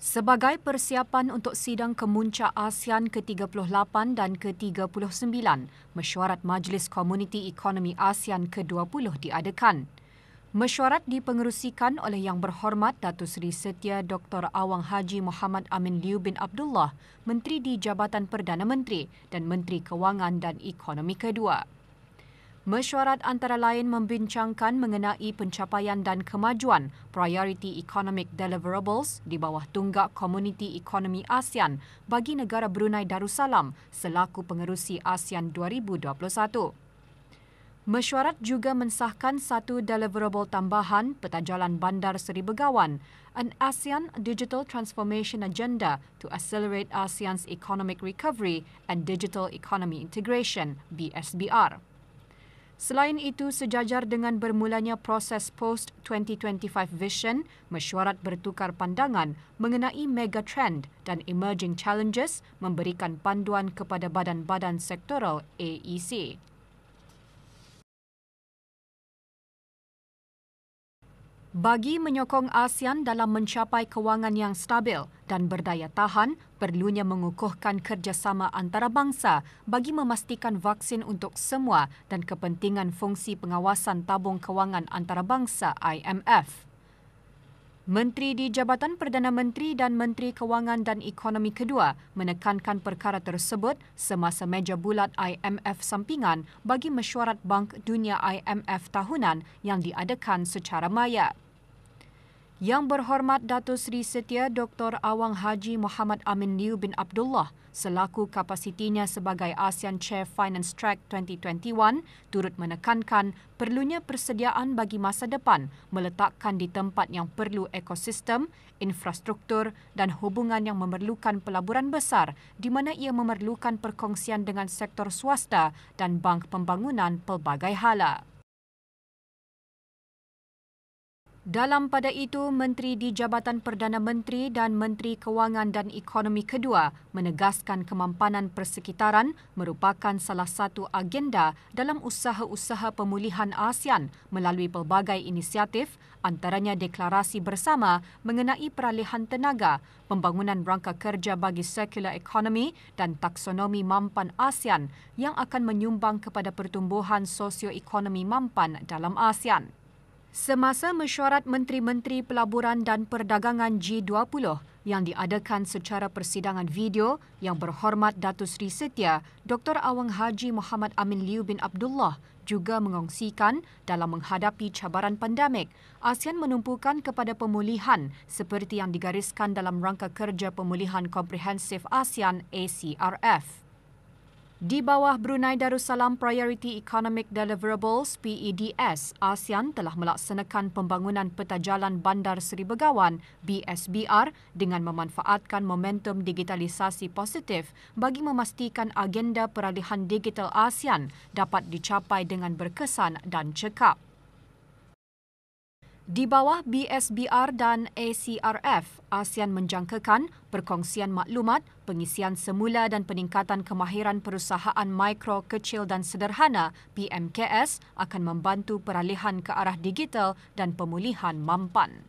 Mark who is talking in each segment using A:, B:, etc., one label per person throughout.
A: Sebagai persiapan untuk sidang kemuncak ASEAN ke-38 dan ke-39, mesyuarat Majlis Komuniti Ekonomi ASEAN ke-20 diadakan. Mesyuarat dipengerusikan oleh Yang Berhormat Datuk Seri Setia Dr. Awang Haji Mohamad Amin Liu bin Abdullah, Menteri di Jabatan Perdana Menteri dan Menteri Kewangan dan Ekonomi kedua. Mesyuarat antara lain membincangkan mengenai pencapaian dan kemajuan Priority Economic Deliverables di bawah tunggak Komuniti Ekonomi ASEAN bagi negara Brunei Darussalam selaku pengerusi ASEAN 2021. Mesyuarat juga mensahkan satu deliverable tambahan Peta Jalan Bandar Seri Begawan, an ASEAN Digital Transformation Agenda to Accelerate ASEAN's Economic Recovery and Digital Economy Integration, BSBR. Selain itu, sejajar dengan bermulanya proses post-2025 Vision, mesyuarat bertukar pandangan mengenai megatrend dan emerging challenges memberikan panduan kepada badan-badan sektoral AEC. Bagi menyokong ASEAN dalam mencapai kewangan yang stabil dan berdaya tahan, perlunya mengukuhkan kerjasama antarabangsa bagi memastikan vaksin untuk semua dan kepentingan fungsi pengawasan tabung kewangan antarabangsa IMF. Menteri di Jabatan Perdana Menteri dan Menteri Kewangan dan Ekonomi kedua menekankan perkara tersebut semasa meja bulat IMF sampingan bagi mesyuarat Bank Dunia IMF tahunan yang diadakan secara maya. Yang Berhormat Datuk Seri Setia Dr. Awang Haji Mohamad Amin Liu bin Abdullah selaku kapasitinya sebagai ASEAN Chair Finance Track 2021 turut menekankan perlunya persediaan bagi masa depan meletakkan di tempat yang perlu ekosistem, infrastruktur dan hubungan yang memerlukan pelaburan besar di mana ia memerlukan perkongsian dengan sektor swasta dan bank pembangunan pelbagai hala. Dalam pada itu, Menteri di Jabatan Perdana Menteri dan Menteri Kewangan dan Ekonomi kedua menegaskan kemampanan persekitaran merupakan salah satu agenda dalam usaha-usaha pemulihan ASEAN melalui pelbagai inisiatif, antaranya deklarasi bersama mengenai peralihan tenaga, pembangunan rangka kerja bagi circular economy dan taksonomi mampan ASEAN yang akan menyumbang kepada pertumbuhan sosioekonomi mampan dalam ASEAN. Semasa mesyuarat Menteri-Menteri Pelaburan dan Perdagangan G20 yang diadakan secara persidangan video, Yang Berhormat Datuk Seri Setia Dr. Awang Haji Mohamad Amin Liu bin Abdullah juga mengongsikan dalam menghadapi cabaran pandemik, ASEAN menumpukan kepada pemulihan seperti yang digariskan dalam Rangka Kerja Pemulihan Komprehensif ASEAN ACRF. Di bawah Brunei Darussalam Priority Economic Deliverables PEDS, ASEAN telah melaksanakan pembangunan Peta Jalan Bandar Seri Begawan BSBR dengan memanfaatkan momentum digitalisasi positif bagi memastikan agenda peralihan digital ASEAN dapat dicapai dengan berkesan dan cekap. Di bawah BSBR dan ACRF, ASEAN menjangkakan perkongsian maklumat, pengisian semula dan peningkatan kemahiran perusahaan mikro, kecil dan sederhana PMKS akan membantu peralihan ke arah digital dan pemulihan mampan.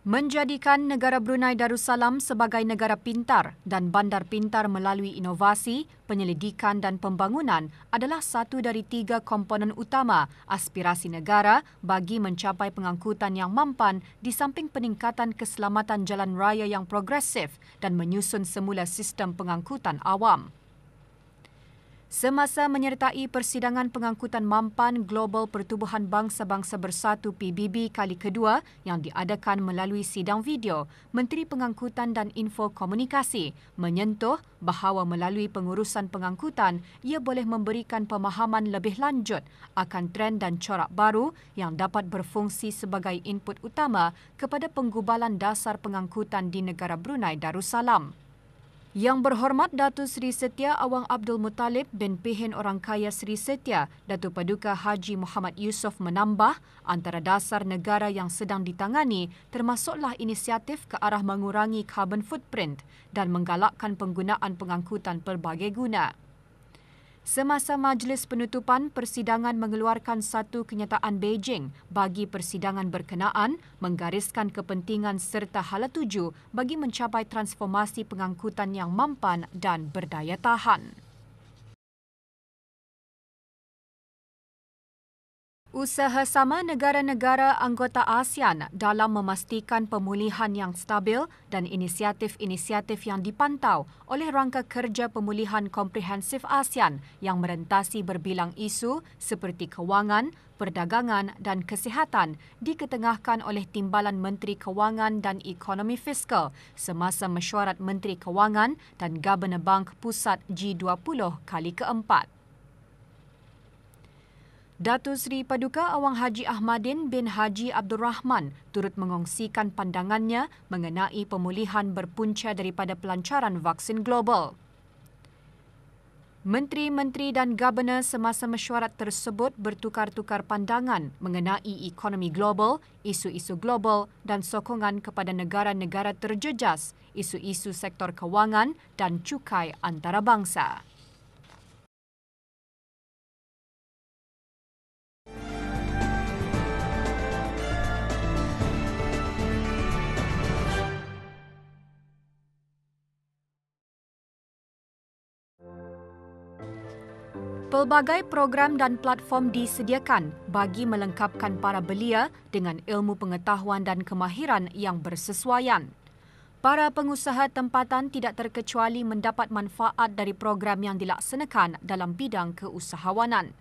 A: Menjadikan negara Brunei Darussalam sebagai negara pintar dan bandar pintar melalui inovasi, penyelidikan dan pembangunan adalah satu dari 3 komponen utama aspirasi negara bagi mencapai pengangkutan yang mampan di samping peningkatan keselamatan jalan raya yang progresif dan menyusun semula sistem pengangkutan awam. Semasa menyertai persidangan pengangkutan mampan Global Pertubuhan Bangsa-Bangsa Bersatu PBB kali kedua yang diadakan melalui sidang video, Menteri Pengangkutan dan Info Komunikasi menyentuh bahawa melalui pengurusan pengangkutan, ia boleh memberikan pemahaman lebih lanjut akan trend dan corak baru yang dapat berfungsi sebagai input utama kepada penggubalan dasar pengangkutan di negara Brunei Darussalam. Yang Berhormat Datuk Seri Setia Awang Abdul Muttalib bin Pihin Orangkaya Seri Setia Datuk Paduka Haji Muhammad Yusof menambah antara dasar negara yang sedang ditangani termasuklah inisiatif ke arah mengurangi carbon footprint dan menggalakkan penggunaan pengangkutan pelbagai guna. Semasa majlis penutupan, persidangan mengeluarkan satu kenyataan Beijing bagi persidangan berkenaan menggariskan kepentingan serta hala tuju bagi mencapai transformasi pengangkutan yang mampan dan berdaya tahan. Usaha sama negara-negara anggota ASEAN dalam memastikan pemulihan yang stabil dan inisiatif-inisiatif yang dipantau oleh Rangka Kerja Pemulihan Komprehensif ASEAN yang merentasi berbilang isu seperti kewangan, perdagangan dan kesihatan diketengahkan oleh Timbalan Menteri Kewangan dan Ekonomi Fiskal semasa mesyuarat Menteri Kewangan dan Governor Bank Pusat G20 kali keempat. Datuk Seri Paduka Awang Haji Ahmadin bin Haji Abdul Rahman turut mengongsikan pandangannya mengenai pemulihan berpunca daripada pelancaran vaksin global. Menteri-menteri dan Governor semasa mesyuarat tersebut bertukar-tukar pandangan mengenai ekonomi global, isu-isu global dan sokongan kepada negara-negara terjejas, isu-isu sektor kewangan dan cukai antarabangsa. Pelbagai program dan platform disediakan bagi melengkapkan para belia dengan ilmu pengetahuan dan kemahiran yang bersesuaian. Para pengusaha tempatan tidak terkecuali mendapat manfaat dari program yang dilaksanakan dalam bidang keusahawanan.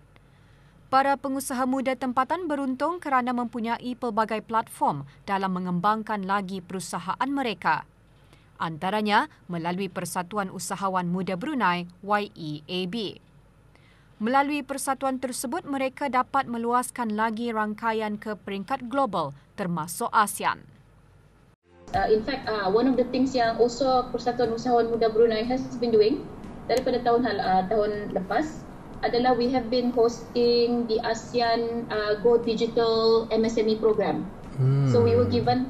A: Para pengusaha muda tempatan beruntung kerana mempunyai pelbagai platform dalam mengembangkan lagi perusahaan mereka. Antaranya melalui Persatuan Usahawan Muda Brunei YEAB. Melalui persatuan tersebut, mereka dapat meluaskan lagi rangkaian ke peringkat global termasuk ASEAN.
B: In fact, one of the things yang also Persatuan Usahawan Muda Brunei has been doing daripada tahun lepas adalah we have been hosting the ASEAN Go Digital MSME program. So we were given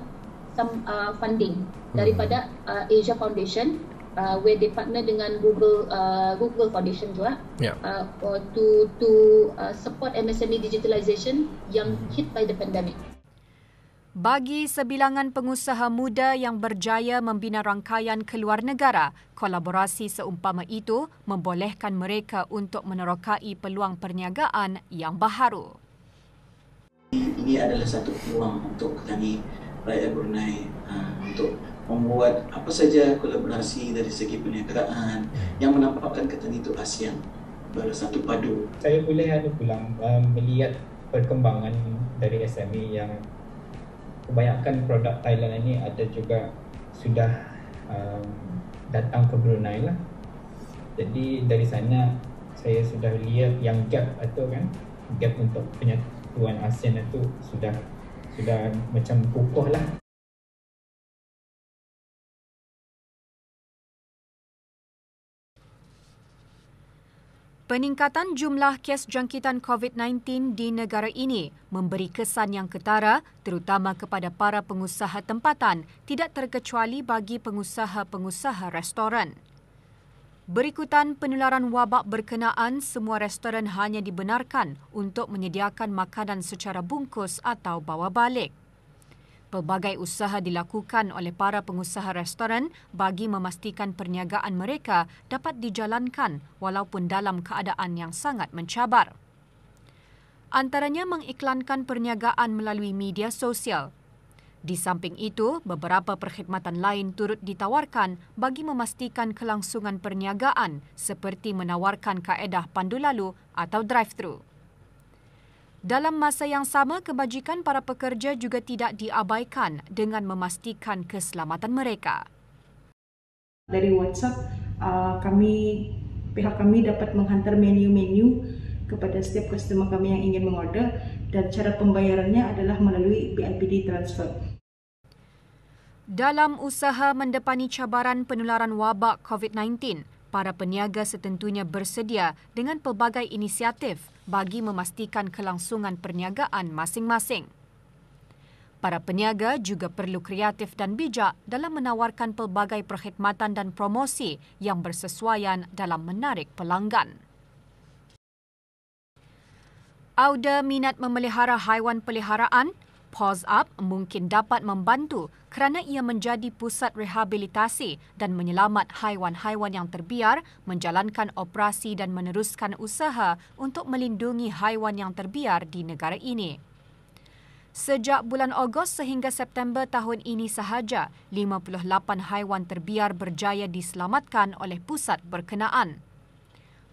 B: some funding daripada Asia Foundation, where they partner dengan Google Foundation juga, to support MSME digitalization yang hit by the pandemic.
A: Bagi sebilangan pengusaha muda yang berjaya membina rangkaian keluar negara, kolaborasi seumpama itu membolehkan mereka untuk menerokai peluang perniagaan yang baharu.
C: Ini adalah satu peluang untuk petani rakyat Brunei untuk membuat apa saja kolaborasi dari segi perniagaan yang menampakkan petani itu ASEAN bersatu padu.
D: Saya boleh melihat perkembangan dari SME yang kebanyakan produk Thailand ini ada juga sudah datang ke Brunei lah. Jadi dari sana saya sudah lihat yang gap untuk penyatuan ASEAN itu sudah macam kukuh lah.
A: Peningkatan jumlah kes jangkitan COVID-19 di negara ini memberi kesan yang ketara terutama kepada para pengusaha tempatan, tidak terkecuali bagi pengusaha-pengusaha restoran. Berikutan penularan wabak berkenaan, semua restoran hanya dibenarkan untuk menyediakan makanan secara bungkus atau bawa balik. Pelbagai usaha dilakukan oleh para pengusaha restoran bagi memastikan perniagaan mereka dapat dijalankan walaupun dalam keadaan yang sangat mencabar. Antaranya mengiklankan perniagaan melalui media sosial. Di samping itu, beberapa perkhidmatan lain turut ditawarkan bagi memastikan kelangsungan perniagaan seperti menawarkan kaedah pandu lalu atau drive-thru. Dalam masa yang sama, kebajikan para pekerja juga tidak diabaikan dengan memastikan keselamatan mereka.
E: Dari WhatsApp, pihak kami dapat menghantar menu-menu kepada setiap customer kami yang ingin mengorder dan cara pembayarannya adalah melalui BNPD transfer.
A: Dalam usaha mendepani cabaran penularan wabak COVID-19, para peniaga setentunya bersedia dengan pelbagai inisiatif bagi memastikan kelangsungan perniagaan masing-masing. Para peniaga juga perlu kreatif dan bijak dalam menawarkan pelbagai perkhidmatan dan promosi yang bersesuaian dalam menarik pelanggan. Auda minat memelihara haiwan peliharaan, Paws Up mungkin dapat membantu kerana ia menjadi pusat rehabilitasi dan menyelamat haiwan-haiwan yang terbiar, menjalankan operasi dan meneruskan usaha untuk melindungi haiwan yang terbiar di negara ini. Sejak bulan Ogos sehingga September tahun ini sahaja, 58 haiwan terbiar berjaya diselamatkan oleh pusat berkenaan.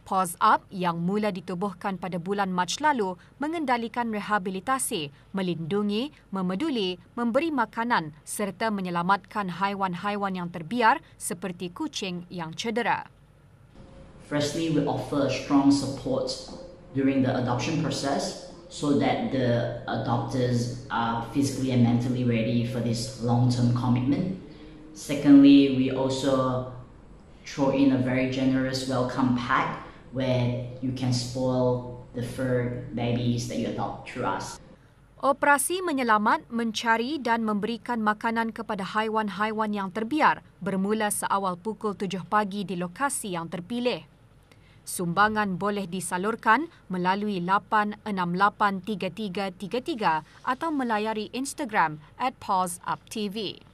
A: Paws Up yang mula ditubuhkan pada bulan Mac lalu mengendalikan rehabilitasi, melindungi, memeduli, memberi makanan serta menyelamatkan haiwan-haiwan yang terbiar seperti kucing yang cedera.
F: Firstly, we offer strong support during the adoption process so that the adopters are physically and mentally ready for this long-term commitment. Secondly, we also throw in a very generous welcome pack where you can spoil the fur babies that you adopt through us.
A: Operasi menyelamat, mencari dan memberikan makanan kepada haiwan-haiwan yang terbiar bermula seawal pukul 7 pagi di lokasi yang terpilih. Sumbangan boleh disalurkan melalui 8683333 atau melayari Instagram @PawsUpTV.